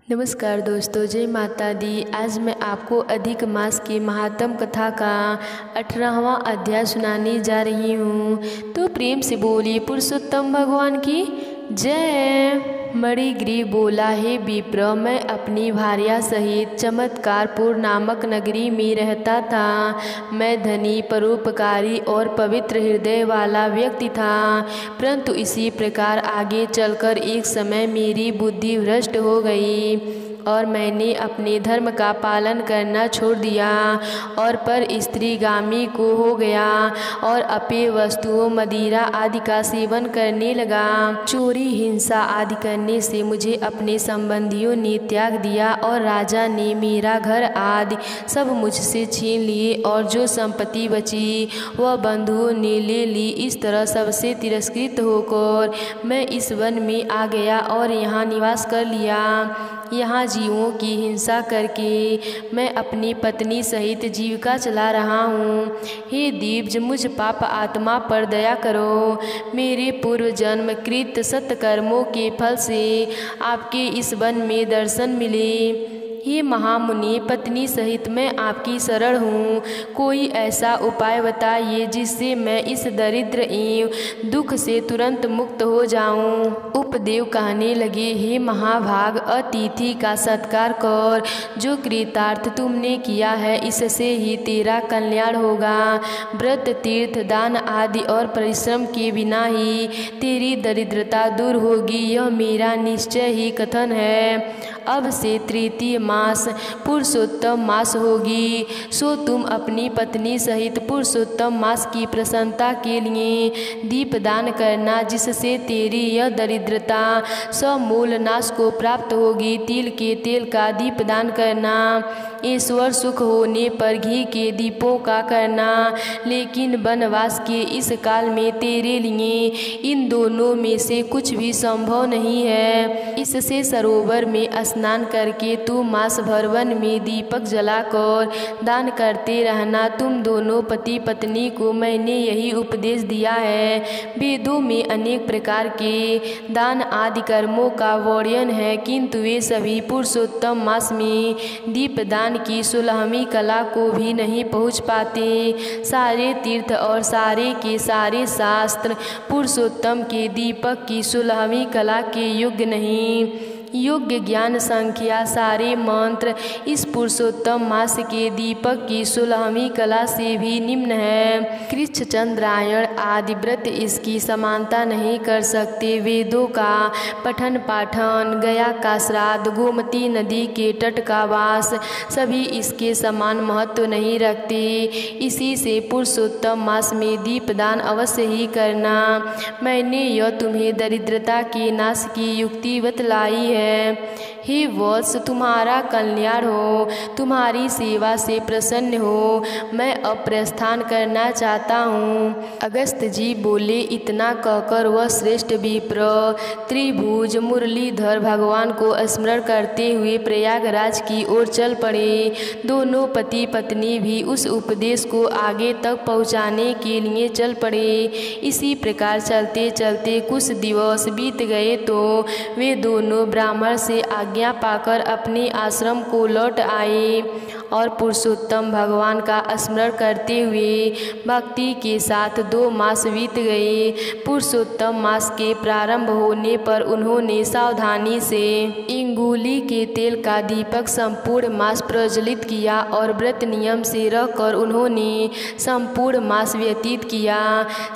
नमस्कार दोस्तों, जय माता दी। आज मैं आपको अधिक मास की महात्म कथा का 18वां अध्याय सुनाने जा रही हूँ। तो प्रेम से बोलिए पुरुषोत्तम भगवान की जय। मणिग्रीव बोला, हे विप्र, मैं अपनी भार्या सहित चमत्कारपुर नामक नगरी में रहता था। मैं धनी, परोपकारी और पवित्र हृदय वाला व्यक्ति था, परंतु इसी प्रकार आगे चलकर एक समय मेरी बुद्धि भ्रष्ट हो गई और मैंने अपने धर्म का पालन करना छोड़ दिया और पर स्त्रीगामी को हो गया और अपेय वस्तुओं, मदिरा आदि का सेवन करने लगा। चोरी, हिंसा आदि करने से मुझे अपने संबंधियों ने त्याग दिया और राजा ने मेरा घर आदि सब मुझसे छीन लिए और जो संपत्ति बची वह बंधुओं ने ले ली। इस तरह सबसे तिरस्कृत होकर मैं इस वन में आ गया और यहाँ निवास कर लिया। यहाँ जीवों की हिंसा करके मैं अपनी पत्नी सहित जीविका चला रहा हूँ। हे दीप्ज, मुझ पाप आत्मा पर दया करो। मेरे पूर्व जन्म कृत सत्कर्मों के फल से आपके इस वन में दर्शन मिले। हे महामुनि, पत्नी सहित मैं आपकी शरण हूँ। कोई ऐसा उपाय बताइए जिससे मैं इस दरिद्र एवं दुख से तुरंत मुक्त हो जाऊँ। उपदेव कहने लगे, हे महाभाग, अतिथि का सत्कार कर। जो कृतार्थ तुमने किया है इससे ही तेरा कल्याण होगा। व्रत, तीर्थ, दान आदि और परिश्रम के बिना ही तेरी दरिद्रता दूर होगी, यह मेरा निश्चय ही कथन है। अब से तृतीय मास पुरुषोत्तम मास होगी, सो तुम अपनी पत्नी सहित पुरुषोत्तम मास की प्रसन्नता के लिए दीपदान करना, जिससे तेरी यह दरिद्रता समूल नाश को प्राप्त होगी। तिल के तेल का दीपदान करना, ईश्वर सुख होने पर घी के दीपों का करना, लेकिन वनवास के इस काल में तेरे लिए इन दोनों में से कुछ भी संभव नहीं है। इससे सरोवर में स्नान करके तू मास भर वन में दीपक जलाकर दान करते रहना। तुम दोनों पति पत्नी को मैंने यही उपदेश दिया है। वेदों में अनेक प्रकार के दान आदि कर्मों का वर्णन है, किंतु वे सभी पुरुषोत्तम मास में दीपदान की 16वीं कला को भी नहीं पहुँच पाते। सारे तीर्थ और सारे के सारे शास्त्र पुरुषोत्तम के दीपक की 16वीं कला के योग्य नहीं। योग्य ज्ञान संख्या सारे मंत्र इस पुरुषोत्तम मास के दीपक की 16वीं कला से भी निम्न है। कृच्छ, चंद्रायण आदि व्रत इसकी समानता नहीं कर सकते। वेदों का पठन पाठन, गया का श्राद्ध, गोमती नदी के तट का वास सभी इसके समान महत्व नहीं रखते। इसी से पुरुषोत्तम मास में दीपदान अवश्य ही करना। मैंने यह तुम्हें दरिद्रता के नाश की युक्ति बतलाई है। हे वत्स, तुम्हारा कल्याण हो, तुम्हारी सेवा से प्रसन्न हो। मैं अब प्रस्थान करना चाहता हूँ। अगस्त जी बोले। इतना कहकर वह श्रेष्ठ विप्र त्रिभुज मुरलीधर भगवान को स्मरण करते हुए प्रयागराज की ओर चल पड़े। दोनों पति पत्नी भी उस उपदेश को आगे तक पहुँचाने के लिए चल पड़े। इसी प्रकार चलते चलते कुछ दिवस बीत गए तो वे दोनों ब्राह्मण से आज्ञा पाकर अपने आश्रम को लौट आए और पुरुषोत्तम भगवान का स्मरण करते हुए भक्ति के साथ 2 मास बीत गए। पुरुषोत्तम मास के प्रारंभ होने पर उन्होंने सावधानी से इंगुली के तेल का दीपक संपूर्ण मास प्रज्वलित किया और व्रत नियम से रहकर उन्होंने संपूर्ण मास व्यतीत किया।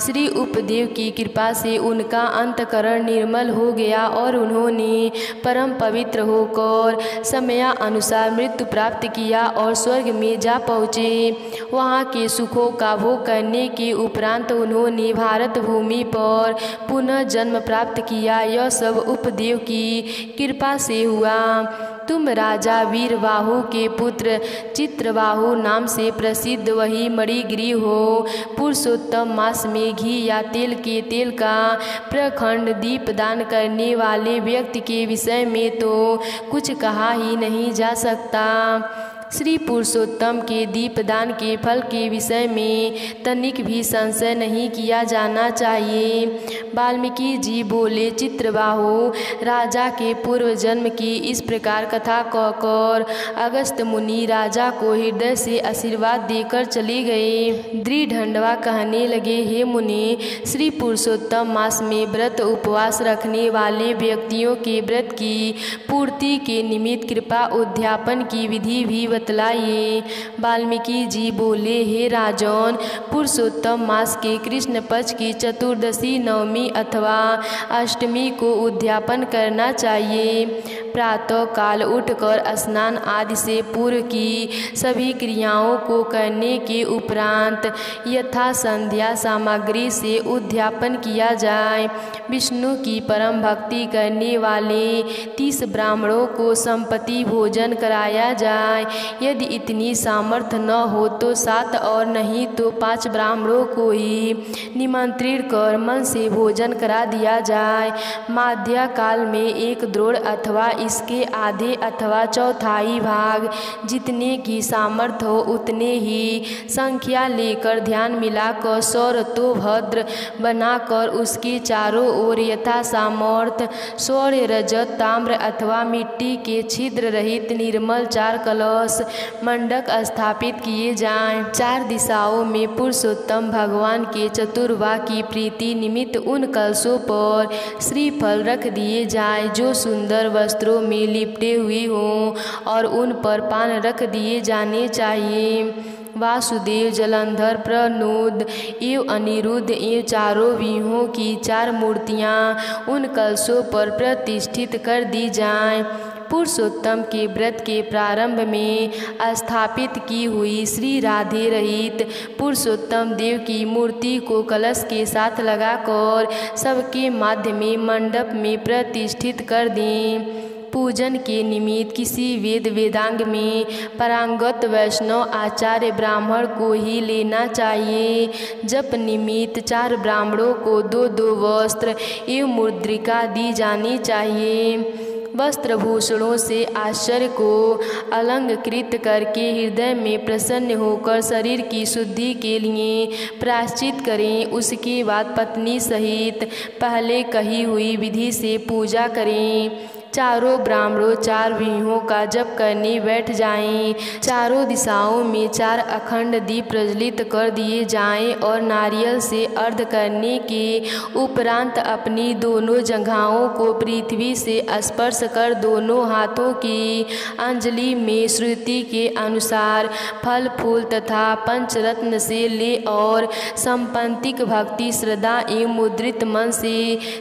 श्री उपदेव की कृपा से उनका अंतकरण निर्मल हो गया और उन्होंने परम पवित्र होकर समयानुसार मृत्यु प्राप्त किया और स्वर्ग में जा पहुँचे। वहाँ के सुखों का भोग करने के उपरांत उन्होंने भारत भूमि पर पुनः जन्म प्राप्त किया। यह सब उपदेव की कृपा से हुआ। तुम राजा वीरबाहु के पुत्र चित्रबाहु नाम से प्रसिद्ध वही मणिग्रीव हो। पुरुषोत्तम मास में घी या तेल के तेल का प्रखंड दीपदान करने वाले व्यक्ति के विषय में तो कुछ कहा ही नहीं जा सकता। श्री पुरुषोत्तम के दीपदान के फल के विषय में तनिक भी संशय नहीं किया जाना चाहिए। वाल्मीकि जी बोले, चित्रबाहु, राजा के पूर्व जन्म की इस प्रकार कथा कहकर अगस्त मुनि राजा को हृदय से आशीर्वाद देकर चले गए। दृढ़ कहने लगे, हे मुनि, श्री पुरुषोत्तम मास में व्रत उपवास रखने वाले व्यक्तियों के व्रत की पूर्ति के निमित्त कृपा उद्यापन की विधि भी बतलाइए। वाल्मीकि जी बोले, हे राजन, पुरुषोत्तम मास के कृष्ण पक्ष की चतुर्दशी, नवमी अथवा अष्टमी को उद्यापन करना चाहिए। प्रातः काल उठकर स्नान आदि से पूर्व की सभी क्रियाओं को करने के उपरांत यथा संध्या सामग्री से उद्यापन किया जाए। विष्णु की परम भक्ति करने वाले 30 ब्राह्मणों को संपत्ति भोजन कराया जाए। यदि इतनी सामर्थ्य न हो तो 7 और नहीं तो 5 ब्राह्मणों को ही निमंत्रित कर मन से भोजन करा दिया जाए। माध्य काल में 1 द्रोण अथवा इसके आधे अथवा चौथाई भाग जितने की सामर्थ्य हो उतने ही संख्या लेकर ध्यान मिलाकर सौरतोभद्र बनाकर उसके चारों ओर यथा सामर्थ्य स्वर्ण, रजत, ताम्र अथवा मिट्टी के छिद्र रहित निर्मल 4 कलश मंडक स्थापित किए जाएं। 4 दिशाओं में पुरुषोत्तम भगवान के चतुर्वाह की प्रीति निमित्त उन कलशों पर श्रीफल रख दिए जाएं जो सुंदर वस्त्रों में लिपटे हुए हों और उन पर पान रख दिए जाने चाहिए। वासुदेव, जलंधर, प्रनोद एवं अनिरुद्ध एवं चारों व्यूहों की 4 मूर्तियां उन कलशों पर प्रतिष्ठित कर दी जाएं। पुरुषोत्तम के व्रत के प्रारंभ में स्थापित की हुई श्री राधे रहित पुरुषोत्तम देव की मूर्ति को कलश के साथ लगाकर सबके माध्य में मंडप में प्रतिष्ठित कर दें। पूजन के निमित्त किसी वेद वेदांग में पारंगत वैष्णव आचार्य ब्राह्मण को ही लेना चाहिए। जप निमित्त 4 ब्राह्मणों को 2-2 वस्त्र एवं मुद्रिका दी जानी चाहिए। वस्त्रभूषणों से आश्चर्य को अलंकृत करके हृदय में प्रसन्न होकर शरीर की शुद्धि के लिए प्रायश्चित करें। उसके बाद पत्नी सहित पहले कही हुई विधि से पूजा करें। चारों ब्राह्मणों 4 व्यूहों का जप करने बैठ जाएं। चारों दिशाओं में 4 अखंड दीप प्रज्वलित कर दिए जाएं और नारियल से अर्घ करने के उपरांत अपनी दोनों जंघाओं को पृथ्वी से स्पर्श कर दोनों हाथों की अंजलि में श्रुति के अनुसार फल फूल तथा पंचरत्न से ले और संपत्तिक भक्ति श्रद्धा एवं मुद्रित मन से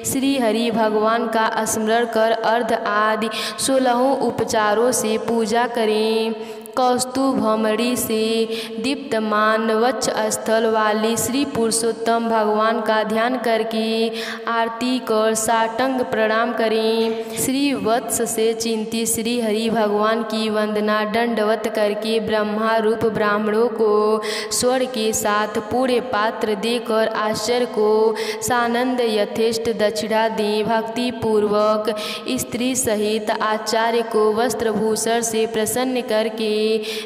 श्री हरि भगवान का स्मरण कर अर्घ आदि 16 उपचारों से पूजा करें। कौस्तुभमणि से दीप्तमान वक्ष स्थल वाले श्री पुरुषोत्तम भगवान का ध्यान करके आरती कर साष्टांग प्रणाम करें। श्री वत्स से चिंतित श्री हरि भगवान की वंदना दंडवत करके ब्रह्मा रूप ब्राह्मणों को स्वर्ण के साथ पूरे पात्र देकर आश्चर्य को सानंद यथेष्ट दक्षिणा दें। भक्ति पूर्वक स्त्री सहित आचार्य को वस्त्रभूषण से प्रसन्न करके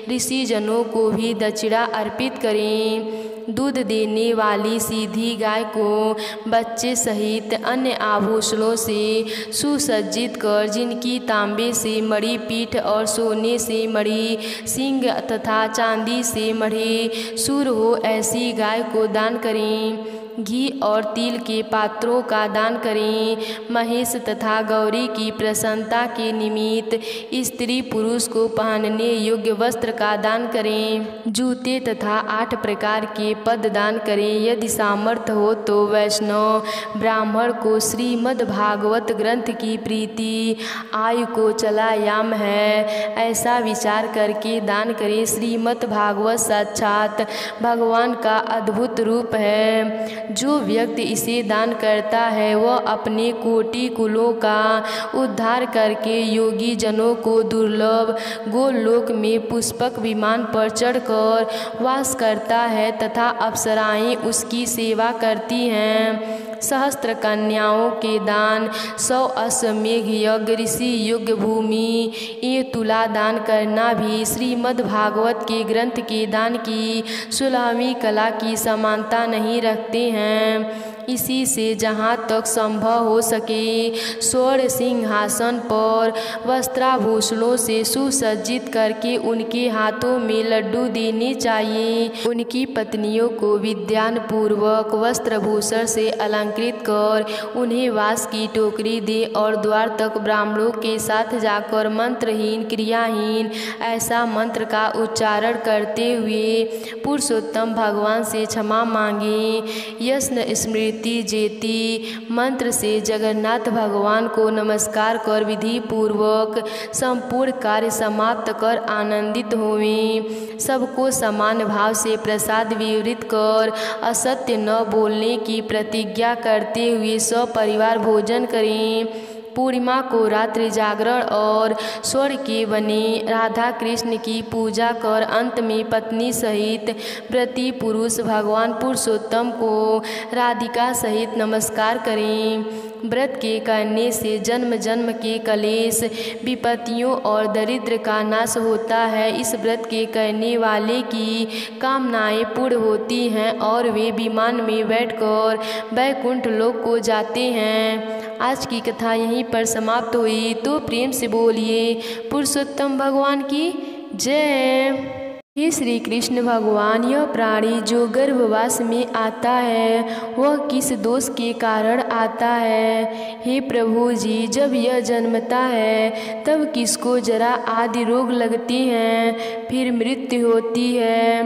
ऋषि जनों को भी दक्षिणा अर्पित करें। दूध देने वाली सीधी गाय को बच्चे सहित अन्य आभूषणों से सुसज्जित कर जिनकी तांबे से मढ़ी पीठ और सोने से मढ़ी सींग तथा चांदी से मढ़े सुर हो ऐसी गाय को दान करें। घी और तिल के पात्रों का दान करें। महेश तथा गौरी की प्रसन्नता के निमित्त स्त्री पुरुष को पहनने योग्य वस्त्र का दान करें। जूते तथा 8 प्रकार के पद दान करें। यदि सामर्थ्य हो तो वैष्णव ब्राह्मण को श्रीमद् भागवत ग्रंथ की प्रीति आयु को चलायाम है ऐसा विचार करके दान करें। श्रीमद् भागवत साक्षात भगवान का अद्भुत रूप है। जो व्यक्ति इसे दान करता है वह अपने कोटि कुलों का उद्धार करके योगी जनों को दुर्लभ गोलोक में पुष्पक विमान पर चढ़कर वास करता है तथा अप्सराएं उसकी सेवा करती हैं। सहस्त्र कन्याओं के दान, 100 अश्वमेघ यज्ञ, ऋषि युग भूमि, ये तुला दान करना भी श्रीमद् भागवत के ग्रंथ के दान की 16वीं कला की समानता नहीं रखते हैं। इसी से जहाँ तक संभव हो सके स्वर्ण सिंहासन पर वस्त्राभूषणों से सुसज्जित करके उनके हाथों में लड्डू देने चाहिए। उनकी पत्नियों को विद्यान पूर्वक वस्त्रभूषण से अलंकृत कर उन्हें वास की टोकरी दे और द्वार तक ब्राह्मणों के साथ जाकर मंत्रहीन क्रियाहीन ऐसा मंत्र का उच्चारण करते हुए पुरुषोत्तम भगवान से क्षमा मांगे। यस्न स्मृति जेति मंत्र से जगन्नाथ भगवान को नमस्कार कर विधि पूर्वक संपूर्ण कार्य समाप्त कर आनंदित होवें। सबको समान भाव से प्रसाद वितरित कर असत्य न बोलने की प्रतिज्ञा करते हुए सपरिवार भोजन करें। पूर्णिमा को रात्रि जागरण और स्वर्ण के बने राधा कृष्ण की पूजा कर अंत में पत्नी सहित व्रती पुरुष भगवान पुरुषोत्तम को राधिका सहित नमस्कार करें। व्रत के करने से जन्म जन्म के कलेश विपत्तियों और दरिद्र का नाश होता है। इस व्रत के करने वाले की कामनाएं पूर्ण होती हैं और वे विमान में बैठकर वैकुंठ लोक को जाते हैं। आज की कथा यहीं पर समाप्त हुई। तो प्रेम से बोलिए पुरुषोत्तम भगवान की जय। हे श्री कृष्ण भगवान, यह प्राणी जो गर्भवास में आता है वह किस दोष के कारण आता है? हे प्रभु जी, जब यह जन्मता है तब किसको जरा आदि रोग लगते हैं, फिर मृत्यु होती है।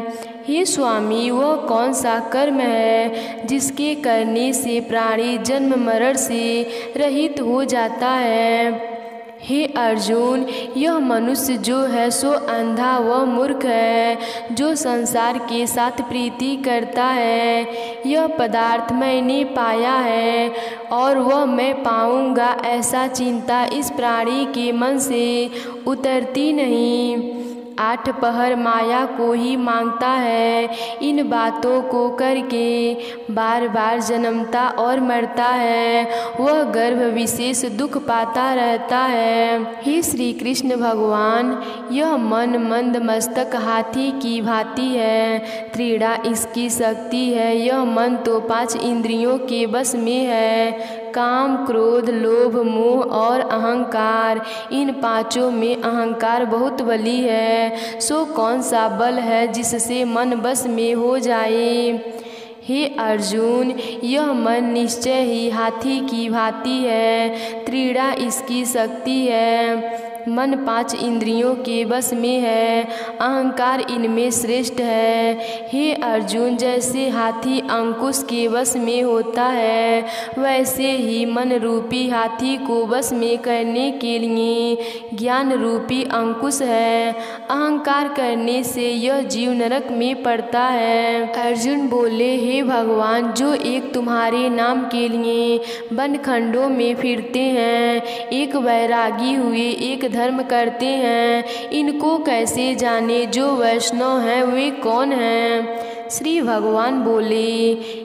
हे स्वामी, वह कौन सा कर्म है जिसके करने से प्राणी जन्म मरण से रहित हो जाता है? हे अर्जुन, यह मनुष्य जो है सो अंधा व मूर्ख है जो संसार के साथ प्रीति करता है। यह पदार्थ मैंने पाया है और वह मैं पाऊंगा ऐसा चिंता इस प्राणी के मन से उतरती नहीं। 8 पहर माया को ही मांगता है। इन बातों को करके बार बार जन्मता और मरता है। वह गर्भ विशेष दुख पाता रहता है। हे श्री कृष्ण भगवान, यह मन मंद मस्तक हाथी की भांति है। त्रीड़ा इसकी शक्ति है। यह मन तो 5 इंद्रियों के बस में है। काम, क्रोध, लोभ, मोह और अहंकार, इन 5 में अहंकार बहुत बली है। सो कौन सा बल है जिससे मन बस में हो जाए? हे अर्जुन, यह मन निश्चय ही हाथी की भांति है। त्रीड़ा इसकी शक्ति है। मन 5 इंद्रियों के बस में है। अहंकार इनमें श्रेष्ठ है। हे अर्जुन, जैसे हाथी अंकुश के वश में होता है वैसे ही मन रूपी हाथी को वश में करने के लिए ज्ञान रूपी अंकुश है। अहंकार करने से यह जीव नरक में पड़ता है। अर्जुन बोले, हे भगवान, जो एक तुम्हारे नाम के लिए वनखंडों में फिरते हैं, एक वैरागी हुए, एक धर्म करते हैं, इनको कैसे जाने? जो वैष्णव हैं वे कौन हैं? श्री भगवान बोले,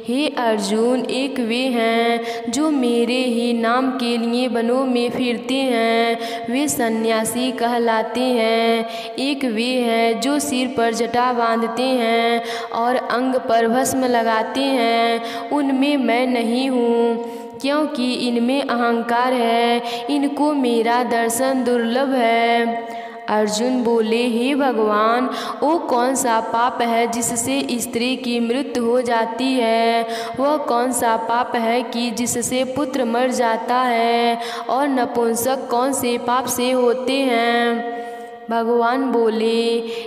हे अर्जुन, एक वे हैं जो मेरे ही नाम के लिए वनों में फिरते हैं, वे सन्यासी कहलाते हैं। एक वे हैं जो सिर पर जटा बांधते हैं और अंग पर भस्म लगाते हैं, उनमें मैं नहीं हूँ, क्योंकि इनमें अहंकार है। इनको मेरा दर्शन दुर्लभ है। अर्जुन बोले, हे भगवान, वो कौन सा पाप है जिससे स्त्री की मृत्यु हो जाती है? वह कौन सा पाप है कि जिससे पुत्र मर जाता है? और नपुंसक कौन से पाप से होते हैं? भगवान बोले,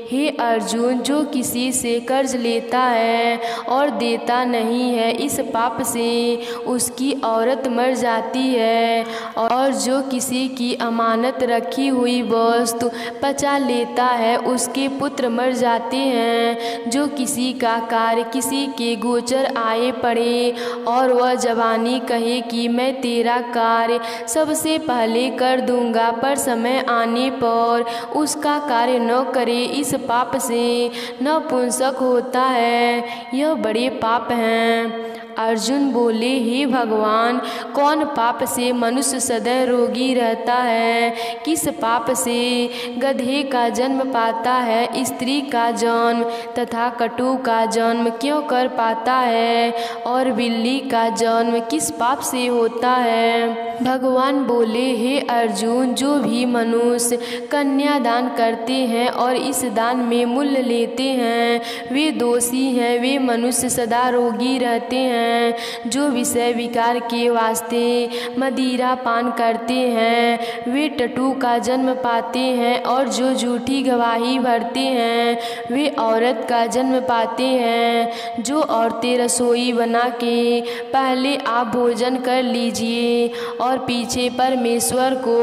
हे अर्जुन, जो किसी से कर्ज लेता है और देता नहीं है, इस पाप से उसकी औरत मर जाती है। और जो किसी की अमानत रखी हुई वस्तु पचा लेता है, उसके पुत्र मर जाते हैं। जो किसी का कार्य किसी के गोचर आए पड़े और वह जवानी कहे कि मैं तेरा कार्य सबसे पहले कर दूंगा, पर समय आने पर उसका कार्य न करे, इस पाप से नपुंसक होता है। यह बड़े पाप हैं। अर्जुन बोले, हे भगवान, कौन पाप से मनुष्य सदैव रोगी रहता है? किस पाप से गधे का जन्म पाता है, स्त्री का जन्म तथा कटु का जन्म क्यों कर पाता है, और बिल्ली का जन्म किस पाप से होता है? भगवान बोले, हे अर्जुन, जो भी मनुष्य कन्यादान करते हैं और इस दान में मूल्य लेते हैं वे दोषी हैं। वे मनुष्य सदा रोगी रहते हैं। जो विषय विकार के वास्ते मदिरा पान करते हैं वे टटू का जन्म पाते हैं, और जो झूठी गवाही भरते हैं वे औरत का जन्म पाते हैं। जो औरतें रसोई बना के पहले आप भोजन कर लीजिए और पीछे परमेश्वर को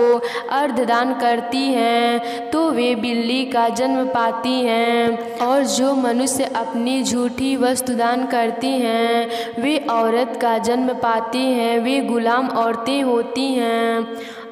अर्धदान करती हैं तो वे बिल्ली का जन्म पाती हैं। और जो मनुष्य अपनी झूठी वस्तु दान करते हैं वे औरत का जन्म पाते हैं। वे गुलाम औरतें होती हैं।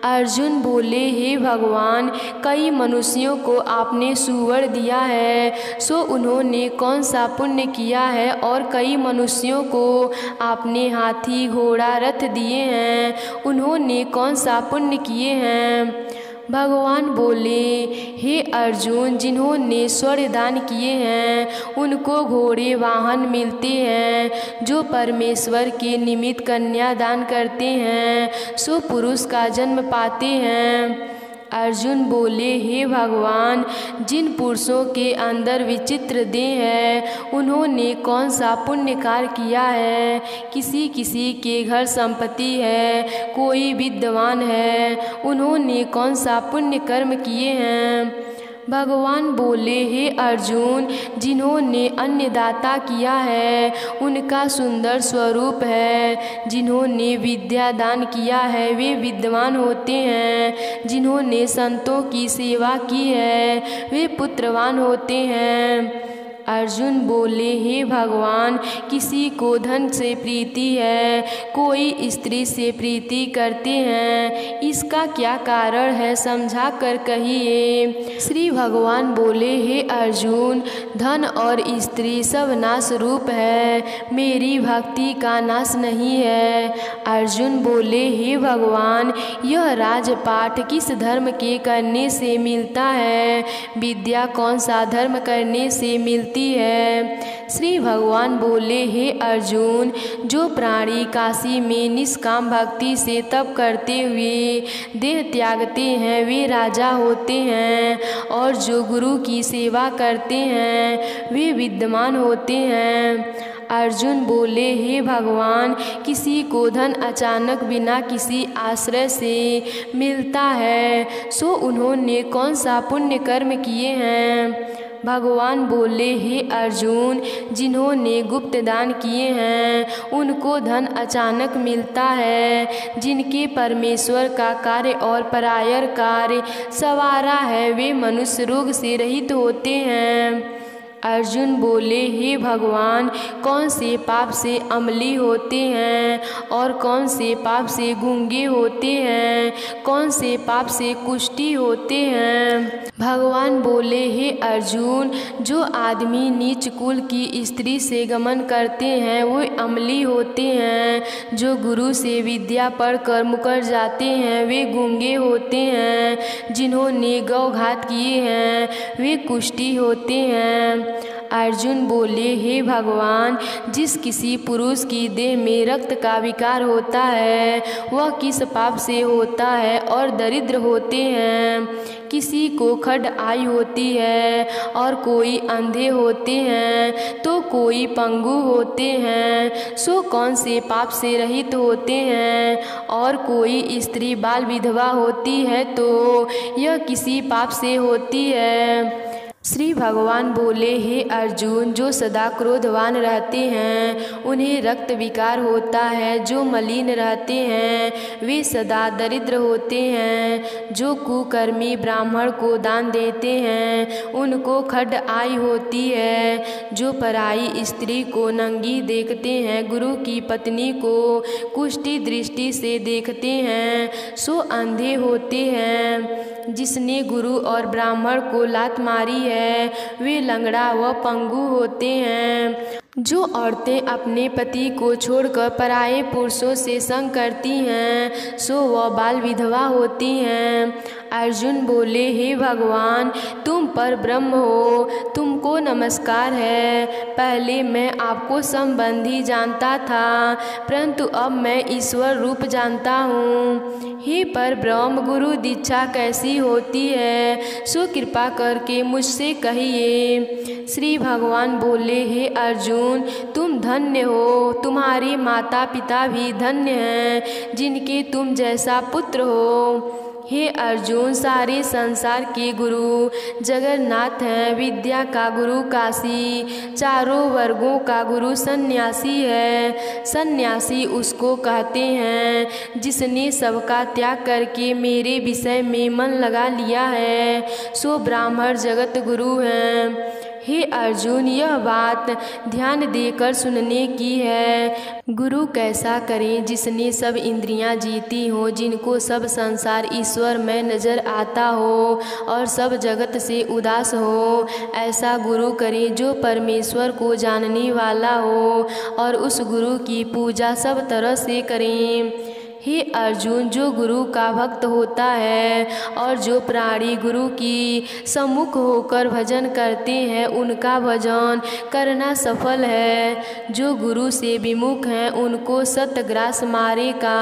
अर्जुन बोले, हे भगवान, कई मनुष्यों को आपने सुवर दिया है, सो उन्होंने कौन सा पुण्य किया है? और कई मनुष्यों को आपने हाथी, घोड़ा, रथ दिए हैं, उन्होंने कौन सा पुण्य किए हैं? भगवान बोले, हे अर्जुन, जिन्होंने स्वर्ग दान किए हैं उनको घोड़े वाहन मिलते हैं। जो परमेश्वर के निमित्त कन्या दान करते हैं सो पुरुष का जन्म पाते हैं। अर्जुन बोले, हे भगवान, जिन पुरुषों के अंदर विचित्र देह है उन्होंने कौन सा पुण्य कार्य किया है? किसी किसी के घर संपत्ति है, कोई विद्वान है, उन्होंने कौन सा पुण्य कर्म किए हैं? भगवान बोले, हे अर्जुन, जिन्होंने अन्नदाता किया है उनका सुंदर स्वरूप है। जिन्होंने विद्या दान किया है वे विद्वान होते हैं। जिन्होंने संतों की सेवा की है वे पुत्रवान होते हैं। अर्जुन बोले, हे भगवान, किसी को धन से प्रीति है, कोई स्त्री से प्रीति करते हैं, इसका क्या कारण है? समझा कर कहिए। श्री भगवान बोले, हे अर्जुन, धन और स्त्री सब नाश रूप है, मेरी भक्ति का नाश नहीं है। अर्जुन बोले, हे भगवान, यह राजपाठ किस धर्म के करने से मिलता है? विद्या कौन सा धर्म करने से मिलती है? श्री भगवान बोले, हे अर्जुन, जो प्राणी काशी में निष्काम भक्ति से तप करते हुए देह त्यागते हैं वे राजा होते हैं, और जो गुरु की सेवा करते हैं वे विद्वान होते हैं। अर्जुन बोले, हे भगवान, किसी को धन अचानक बिना किसी आश्रय से मिलता है, सो उन्होंने कौन सा पुण्य कर्म किए हैं? भगवान बोले, हे अर्जुन, जिन्होंने गुप्त दान किए हैं उनको धन अचानक मिलता है। जिनके परमेश्वर का कार्य और परायर कार्य सवारा है वे मनुष्य रोग से रहित होते हैं। अर्जुन बोले, हे भगवान, कौन से पाप से अमली होते हैं और कौन से पाप से गूंगे होते हैं? कौन से पाप से कुष्ठी होते हैं? भगवान बोले, हे अर्जुन, जो आदमी नीच कुल की स्त्री से गमन करते हैं वो अमली होते हैं। जो गुरु से विद्या पढ़कर मुकर जाते हैं वे गूंगे होते हैं। जिन्होंने गौघात किए हैं वे कुष्ठी होते हैं। अर्जुन बोले, हे भगवान, जिस किसी पुरुष की देह में रक्त का विकार होता है वह किस पाप से होता है और दरिद्र होते हैं? किसी को खड आई होती है और कोई अंधे होते हैं तो कोई पंगु होते हैं, सो कौन से पाप से रहित होते हैं? और कोई स्त्री बाल विधवा होती है तो यह किसी पाप से होती है? श्री भगवान बोले, हे अर्जुन, जो सदा क्रोधवान रहते हैं उन्हें रक्त विकार होता है। जो मलिन रहते हैं वे सदा दरिद्र होते हैं। जो कुकर्मी ब्राह्मण को दान देते हैं उनको खड आई होती है। जो पराई स्त्री को नंगी देखते हैं, गुरु की पत्नी को कुष्ठी दृष्टि से देखते हैं, सो अंधे होते हैं। जिसने गुरु और ब्राह्मण को लात मारी है वे लंगड़ा व पंगु होते हैं। जो औरतें अपने पति को छोड़कर पराये पुरुषों से संग करती हैं सो वह बाल विधवा होती हैं। अर्जुन बोले, हे भगवान, तुम पर ब्रह्म हो, तुमको नमस्कार है। पहले मैं आपको संबंधी जानता था, परंतु अब मैं ईश्वर रूप जानता हूँ। हे पर ब्रह्म, गुरु दीक्षा कैसी होती है सो कृपा करके मुझसे कहिए। श्री भगवान बोले, हे अर्जुन, तुम धन्य हो, तुम्हारे माता पिता भी धन्य हैं जिनके तुम जैसा पुत्र हो। हे अर्जुन, सारे संसार के गुरु जगन्नाथ हैं। विद्या का गुरु काशी, चारों वर्गों का गुरु सन्यासी है। सन्यासी उसको कहते हैं जिसने सबका त्याग करके मेरे विषय में मन लगा लिया है, सो ब्राह्मण जगत गुरु हैं। हे अर्जुन, यह बात ध्यान देकर सुनने की है। गुरु कैसा करें जिसने सब इंद्रियां जीती हो, जिनको सब संसार ईश्वर में नजर आता हो और सब जगत से उदास हो। ऐसा गुरु करें जो परमेश्वर को जानने वाला हो और उस गुरु की पूजा सब तरह से करें। हे अर्जुन, जो गुरु का भक्त होता है और जो प्राणी गुरु की सम्मुख होकर भजन करते हैं उनका भजन करना सफल है। जो गुरु से विमुख हैं उनको सतग्रास मारे का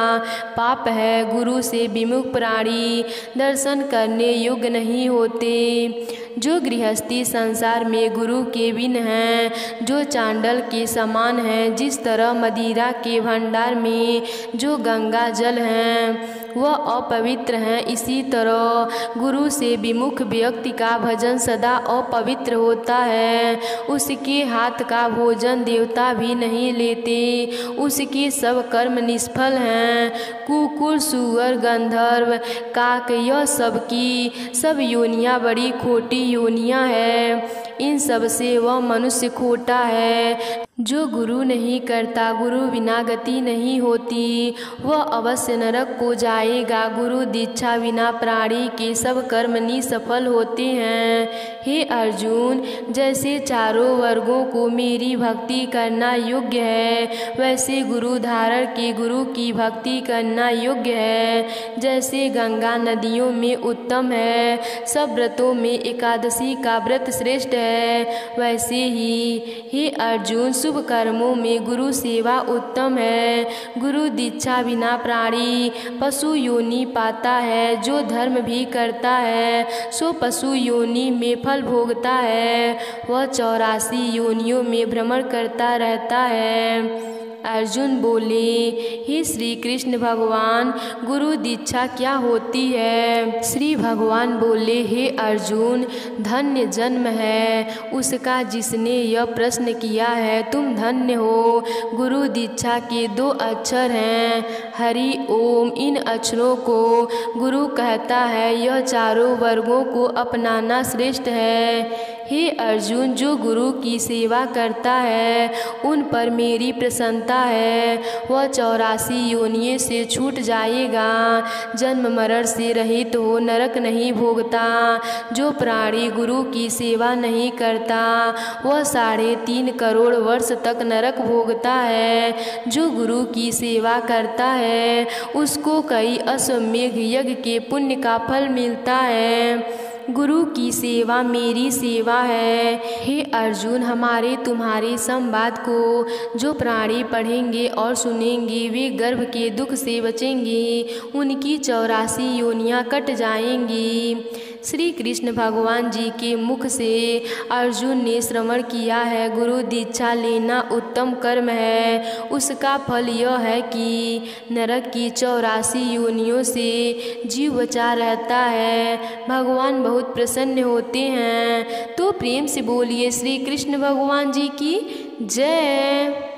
पाप है। गुरु से विमुख प्राणी दर्शन करने योग्य नहीं होते। जो गृहस्थी संसार में गुरु के बिन हैं, जो चांडल के समान हैं, जिस तरह मदिरा के भंडार में जो गंगा जल हैं वह अपवित्र हैं, इसी तरह गुरु से विमुख व्यक्ति का भजन सदा अपवित्र होता है। उसके हाथ का भोजन देवता भी नहीं लेते, उसके सब कर्म निष्फल हैं। कुकुर, सुअर, गंधर्व, काक, यह सबकी सब योनियाँ बड़ी खोटी योनियाँ हैं। इन सब से वह मनुष्य खोटा है। जो गुरु नहीं करता, गुरु बिना गति नहीं होती, वह अवश्य नरक को जाएगा। गुरु दीक्षा बिना प्राणी के सब कर्म निसफल होते हैं। हे अर्जुन, जैसे चारों वर्गों को मेरी भक्ति करना योग्य है, वैसे गुरु धारण के गुरु की भक्ति करना योग्य है। जैसे गंगा नदियों में उत्तम है, सब व्रतों में एकादशी का व्रत श्रेष्ठ है, वैसे ही हे अर्जुन, शुभ कर्मों में गुरु सेवा उत्तम है। गुरु दीक्षा बिना प्राणी पशु योनि पाता है। जो धर्म भी करता है सो पशु योनि में फल भोगता है। वह 84 योनियों में भ्रमण करता रहता है। अर्जुन बोले, हे श्री कृष्ण भगवान, गुरु दीक्षा क्या होती है? श्री भगवान बोले, हे अर्जुन, धन्य जन्म है उसका जिसने यह प्रश्न किया है। तुम धन्य हो। गुरु दीक्षा के 2 अक्षर हैं, हरि ओम। इन अक्षरों को गुरु कहता है। यह चारों वर्गों को अपनाना श्रेष्ठ है। हे अर्जुन, जो गुरु की सेवा करता है उन पर मेरी प्रसन्नता है। वह 84 योनियों से छूट जाएगा, जन्म मरण से रहित हो नरक नहीं भोगता। जो प्राणी गुरु की सेवा नहीं करता वह 3.5 करोड़ वर्ष तक नरक भोगता है। जो गुरु की सेवा करता है उसको कई अश्वमेघ यज्ञ के पुण्य का फल मिलता है। गुरु की सेवा मेरी सेवा है। हे अर्जुन, हमारे तुम्हारे संवाद को जो प्राणी पढ़ेंगे और सुनेंगे वे गर्भ के दुख से बचेंगे, उनकी 84 योनियां कट जाएंगी। श्री कृष्ण भगवान जी के मुख से अर्जुन ने श्रवण किया है। गुरु दीक्षा लेना उत्तम कर्म है। उसका फल यह है कि नरक की 84 योनियों से जीव बचा रहता है। भगवान बहुत प्रसन्न होते हैं। तो प्रेम से बोलिए श्री कृष्ण भगवान जी की जय।